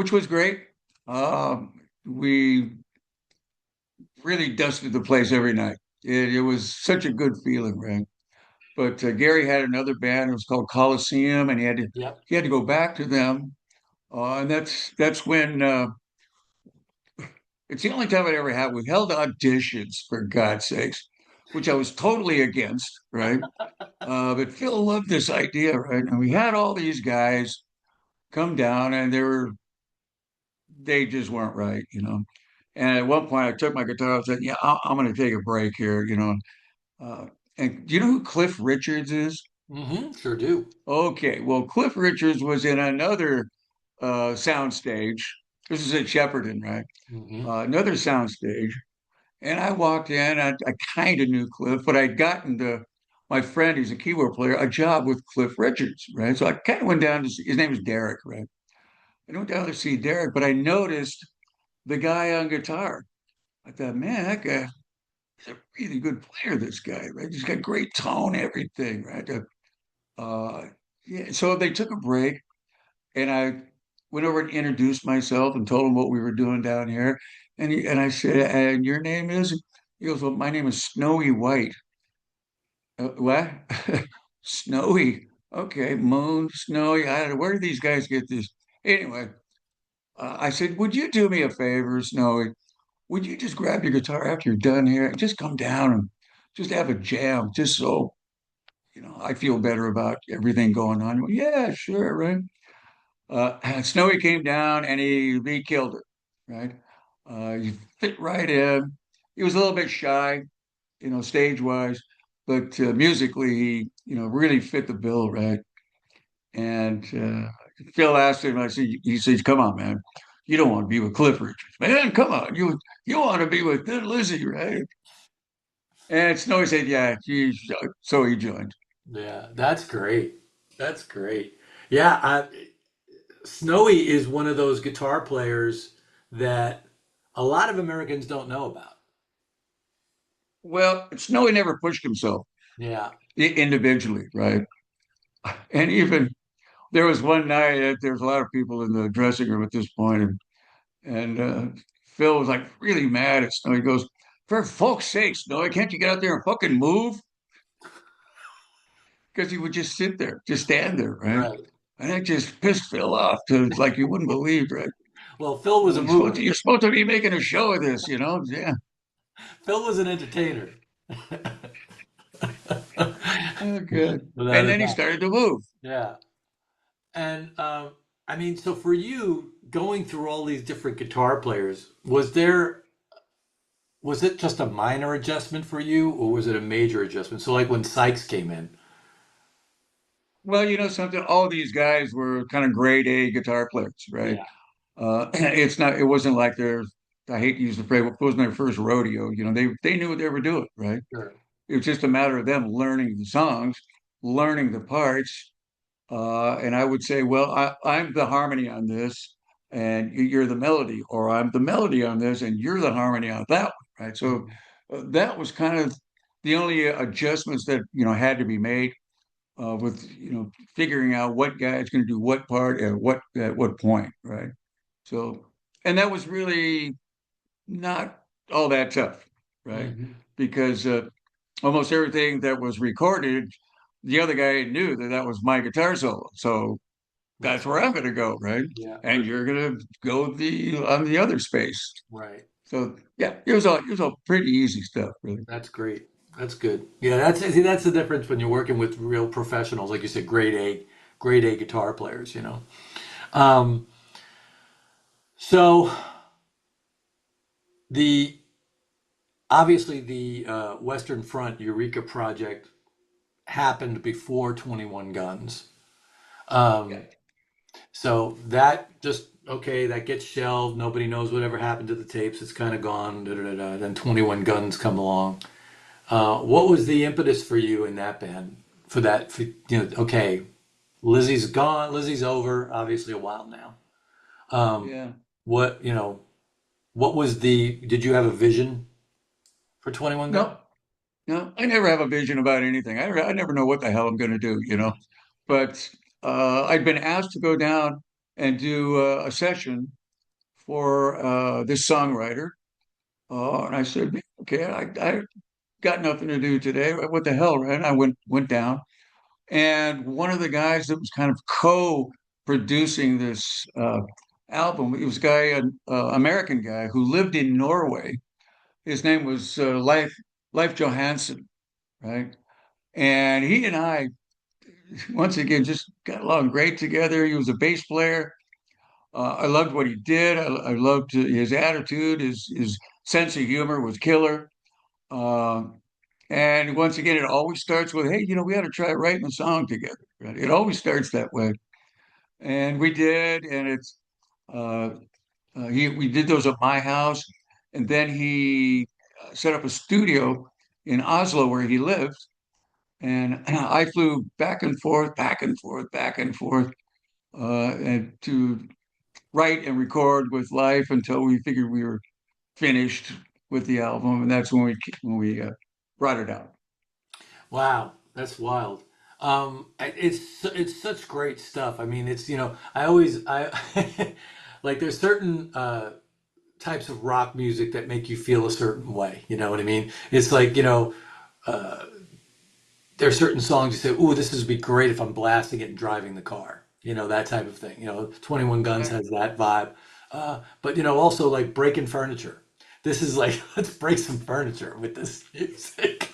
[SPEAKER 2] which was great. We really dusted the place every night. It was such a good feeling, right? But Gary had another band. It was called Coliseum, and
[SPEAKER 1] Yep.
[SPEAKER 2] he had to go back to them. And that's when it's the only time I ever had. We held auditions for God's sakes, which I was totally against, right? But Phil loved this idea, right? And we had all these guys come down, and they just weren't right, you know. And at one point, I took my guitar and said, "Yeah, I'm going to take a break here," you know. Uh, and do you know who Cliff Richards is?
[SPEAKER 1] Mm-hmm. Sure do.
[SPEAKER 2] Okay, well, Cliff Richards was in another soundstage. This is at Shepperton, right?
[SPEAKER 1] Mm-hmm.
[SPEAKER 2] Another soundstage. And I walked in. I kind of knew Cliff, but I'd gotten my friend, who's a keyboard player, a job with Cliff Richards, right? So I kind of went down to see, his name is Derek, right? I went down to see Derek, but I noticed the guy on guitar. I thought, man, that guy is a really good player, this guy, right? He's got great tone, everything, right? Uh, yeah, so they took a break, and I went over and introduced myself and told him what we were doing down here. And I said, "And your name is?" He goes, "Well, my name is Snowy White." What? Snowy. Okay, moon, snowy. I don't know. Where do these guys get this? Anyway, I said, "Would you do me a favor, Snowy? Would you just grab your guitar after you're done here and just come down and just have a jam, just so I feel better about everything going on." Well, yeah, sure, right. Snowy came down and he killed it, right? He fit right in. He was a little bit shy, stage wise, but musically he really fit the bill, right? And Phil asked him, he says, "Come on, man, you don't want to be with Cliff Richards, man. Come on, you want to be with Thin Lizzy, right?" And Snowy said, "Yeah." So he joined.
[SPEAKER 1] Yeah, that's great. That's great. Yeah, Snowy is one of those guitar players that a lot of Americans don't know about.
[SPEAKER 2] Well, Snowy never pushed himself
[SPEAKER 1] Yeah,
[SPEAKER 2] individually, right? And even there was one night there was a lot of people in the dressing room at this point, and Phil was like really mad at Snowy. He goes, "For folks' sake, Snowy, can't you get out there and fucking move?" Because he would just sit there, just stand there, right?
[SPEAKER 1] right.
[SPEAKER 2] And that just pissed Phil off to like you wouldn't believe, right?
[SPEAKER 1] Well, Phil was a mover.
[SPEAKER 2] You're supposed to be making a show of this, Yeah.
[SPEAKER 1] Phil was an entertainer.
[SPEAKER 2] Oh, good.
[SPEAKER 1] Without
[SPEAKER 2] And
[SPEAKER 1] a
[SPEAKER 2] then he
[SPEAKER 1] doubt.
[SPEAKER 2] started to move.
[SPEAKER 1] Yeah. And I mean, so for you, going through all these different guitar players, was it just a minor adjustment for you, or was it a major adjustment? So, like when Sykes came in.
[SPEAKER 2] Well, you know something, all these guys were kind of grade A guitar players, right?
[SPEAKER 1] Yeah,
[SPEAKER 2] It wasn't like I hate to use the phrase, it wasn't their first rodeo. They knew what they were doing, right?
[SPEAKER 1] sure.
[SPEAKER 2] It was just a matter of them learning the songs, learning the parts. And I would say, well, I'm the harmony on this, and you're the melody, or I'm the melody on this, and you're the harmony on that one, right? So
[SPEAKER 1] Mhm.
[SPEAKER 2] that was kind of the only adjustments that had to be made with figuring out what guy is going to do what part at what point, right? So, and that was really not all that tough, right?
[SPEAKER 1] Mhm.
[SPEAKER 2] Because almost everything that was recorded, the other guy knew that that was my guitar solo. So
[SPEAKER 1] That's
[SPEAKER 2] that's where I'm going to go, right?
[SPEAKER 1] yeah,
[SPEAKER 2] And you're going to go the on the other space.
[SPEAKER 1] right.
[SPEAKER 2] So yeah, it was all pretty easy stuff, really.
[SPEAKER 1] That's great. That's good. Yeah, that's the difference when you're working with real professionals, like you said, grade A guitar players. Um, so the obviously the Western Front Eureka project happened before 21 Guns.
[SPEAKER 2] Yeah.
[SPEAKER 1] Um, so that just okay, that gets shelved. Nobody knows whatever happened to the tapes. It's kind of gone. Da, da, da, da. Then 21 Guns come along. What was the impetus for you in that band? For that, okay, Lizzy's gone. Lizzy's over. Obviously, a while now. Um,
[SPEAKER 2] Yeah.
[SPEAKER 1] what What was the? Did you have a vision for 21 Guns?
[SPEAKER 2] No, no, I never have a vision about anything. I never know what the hell I'm going to do. But I'd been asked to go down and do a session for this songwriter. And I said, okay, I got nothing to do today. What the hell, right? And I went down, and one of the guys that was kind of co-producing this album, it was a guy, an American guy who lived in Norway. His name was Leif Johansson, right? And he and I, once again, just got along great together. He was a bass player. I loved what he did. I loved his attitude. His sense of humor was killer. Uh, and once again, it always starts with, "Hey, we ought to try writing a song together." Right? It always starts that way, and we did. And uh, we did those at my house, and then he set up a studio in Oslo where he lived, and I flew back and forth, back and forth, back and forth, and to write and record with Life until we figured we were finished with the album, and that's when we brought it out.
[SPEAKER 1] Wow, that's wild. It's such great stuff. I mean, it's I always I like there's certain types of rock music that make you feel a certain way. You know what I mean? It's like uh, there are certain songs you say, "Ooh, this would be great if I'm blasting it and driving the car." That type of thing. 21 Guns
[SPEAKER 2] Right.
[SPEAKER 1] has that vibe. But also like breaking furniture. This is like let's break some furniture with this music.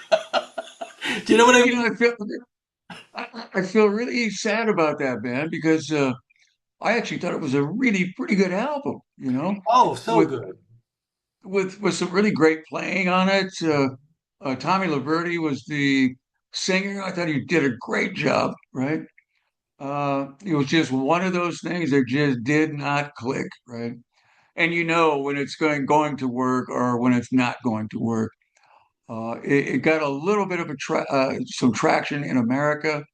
[SPEAKER 1] Do you know what I mean?
[SPEAKER 2] I feel really sad about that, man, because I actually thought it was a really pretty good album,
[SPEAKER 1] Oh, so
[SPEAKER 2] with
[SPEAKER 1] good.
[SPEAKER 2] with some really great playing on it. Tommy Liberty was the singer. I thought he did a great job, right? It was just one of those things that just did not click, right? And when it's going to work or when it's not going to work. It got a little bit of some traction in America,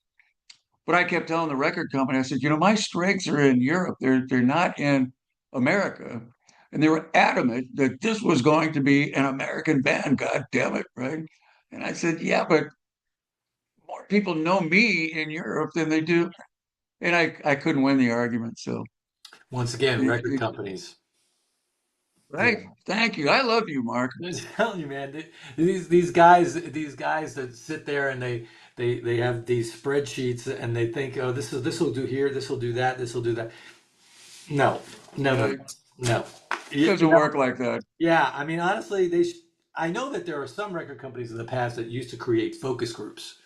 [SPEAKER 2] but I kept telling the record company, I said, my strengths are in Europe. They're not in America. And they were adamant that this was going to be an American band, God damn it, right? And I said, yeah, but more people know me in Europe than they do. And I couldn't win the argument. So
[SPEAKER 1] Once again, record
[SPEAKER 2] it,
[SPEAKER 1] companies.
[SPEAKER 2] right.
[SPEAKER 1] Yeah.
[SPEAKER 2] Thank you. I love you, Mark.
[SPEAKER 1] I'm telling you, man. These guys that sit there and they have these spreadsheets and they think, oh, this will do here, this will do that, this will do that. No, no, no,
[SPEAKER 2] Uh,
[SPEAKER 1] no, no. You
[SPEAKER 2] doesn't
[SPEAKER 1] know,
[SPEAKER 2] work like that.
[SPEAKER 1] yeah. I mean, honestly, I know that there are some record companies in the past that used to create focus groups,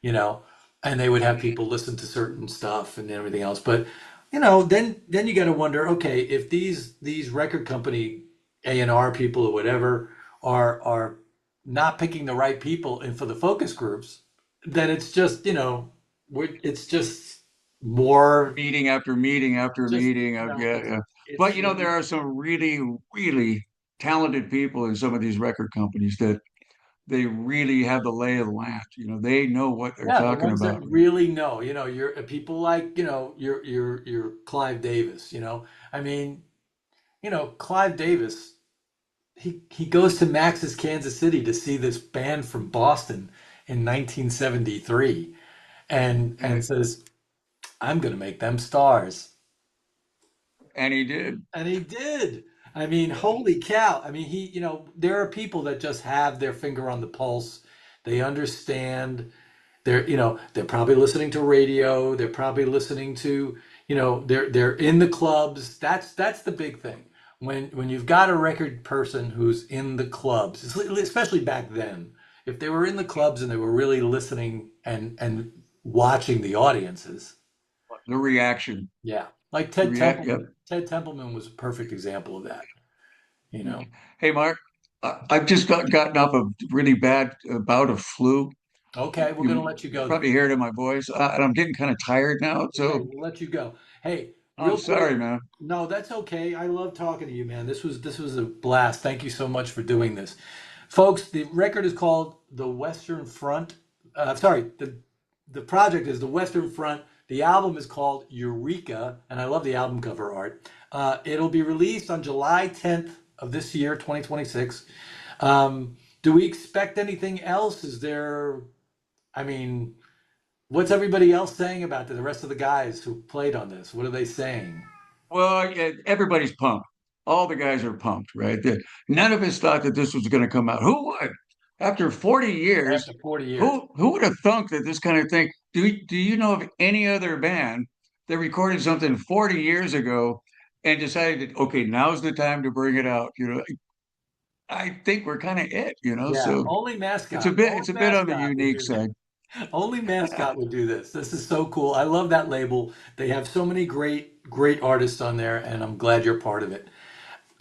[SPEAKER 1] you know, and they would have people listen to certain stuff and everything else. But then you got to wonder, okay, if these record company A&R people or whatever are not picking the right people in for the focus groups, then it's just it's just more
[SPEAKER 2] Meeting after meeting after
[SPEAKER 1] just
[SPEAKER 2] meeting. Yeah,
[SPEAKER 1] it's
[SPEAKER 2] yeah.
[SPEAKER 1] it's
[SPEAKER 2] But
[SPEAKER 1] just
[SPEAKER 2] there are some really, really talented people in some of these record companies that they really have the lay of the land. They know what they're
[SPEAKER 1] yeah, the
[SPEAKER 2] talking
[SPEAKER 1] ones that
[SPEAKER 2] about.
[SPEAKER 1] really know, you're people like your Clive Davis, I mean, Clive Davis, he goes to Max's Kansas City to see this band from Boston in 1973 and
[SPEAKER 2] Right?
[SPEAKER 1] says, "I'm going to make them stars."
[SPEAKER 2] And he did.
[SPEAKER 1] And he did. I mean, holy cow. I mean, there are people that just have their finger on the pulse. They understand. They're probably listening to radio. They're probably listening to, they're in the clubs. That's the big thing. When you've got a record person who's in the clubs, especially back then, if they were in the clubs and they were really listening and watching the audiences,
[SPEAKER 2] The reaction.
[SPEAKER 1] yeah, like
[SPEAKER 2] The
[SPEAKER 1] Ted
[SPEAKER 2] react. Yep.
[SPEAKER 1] Templeman. Ted Templeman was a perfect example of that. You know.
[SPEAKER 2] Hey, Mark, I've just gotten off a really bad bout of flu.
[SPEAKER 1] Okay, we're gonna
[SPEAKER 2] You
[SPEAKER 1] let you go then.
[SPEAKER 2] probably hear it in my voice, and I'm getting kind of tired now.
[SPEAKER 1] Okay,
[SPEAKER 2] So
[SPEAKER 1] we'll let you go. Hey,
[SPEAKER 2] I'm
[SPEAKER 1] real quick.
[SPEAKER 2] sorry, man.
[SPEAKER 1] No, that's okay. I love talking to you, man. This was a blast. Thank you so much for doing this. Folks, the record is called The Western Front. Sorry, the project is The Western Front. The album is called Eureka, and I love the album cover art. It'll be released on July 10th of this year, 2026. Do we expect anything else? I mean, what's everybody else saying about the rest of the guys who played on this? What are they saying?
[SPEAKER 2] Well, yeah, everybody's pumped. All the guys are pumped, right? None of us thought that this was going to come out. Who would? After 40 years,
[SPEAKER 1] After 40 years.
[SPEAKER 2] who would have thunk that this kind of thing? Do you know of any other band that recorded something 40 years ago and decided that, okay, now's the time to bring it out? I think we're kind of it.
[SPEAKER 1] Yeah,
[SPEAKER 2] So
[SPEAKER 1] only
[SPEAKER 2] it's a
[SPEAKER 1] mascot.
[SPEAKER 2] bit
[SPEAKER 1] Only
[SPEAKER 2] it's a bit on the
[SPEAKER 1] mascot would
[SPEAKER 2] unique
[SPEAKER 1] do this.
[SPEAKER 2] side.
[SPEAKER 1] Only mascot would do this. This is so cool. I love that label. They have so many great artists on there, and I'm glad you're part of it.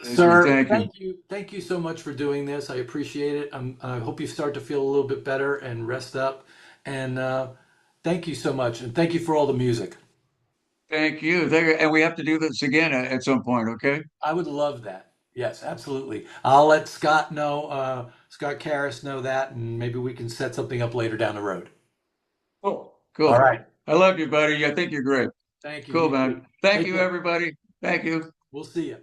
[SPEAKER 1] Sir,
[SPEAKER 2] Thank you.
[SPEAKER 1] thank you. Thank you so much for doing this. I appreciate it. I hope you start to feel a little bit better and rest up. And thank you so much. And thank you for all the music.
[SPEAKER 2] Thank you. And we have to do this again at some point, okay?
[SPEAKER 1] I would love that. Yes, absolutely. I'll let Scott know, Scott Karras know that, and maybe we can set something up later down the road.
[SPEAKER 2] Cool.
[SPEAKER 1] All
[SPEAKER 2] Cool.
[SPEAKER 1] right.
[SPEAKER 2] I love you, buddy. I think you're great.
[SPEAKER 1] Thank you.
[SPEAKER 2] Cool,
[SPEAKER 1] You
[SPEAKER 2] man.
[SPEAKER 1] too.
[SPEAKER 2] Thank
[SPEAKER 1] Take
[SPEAKER 2] you,
[SPEAKER 1] care.
[SPEAKER 2] everybody. Thank you.
[SPEAKER 1] We'll see you.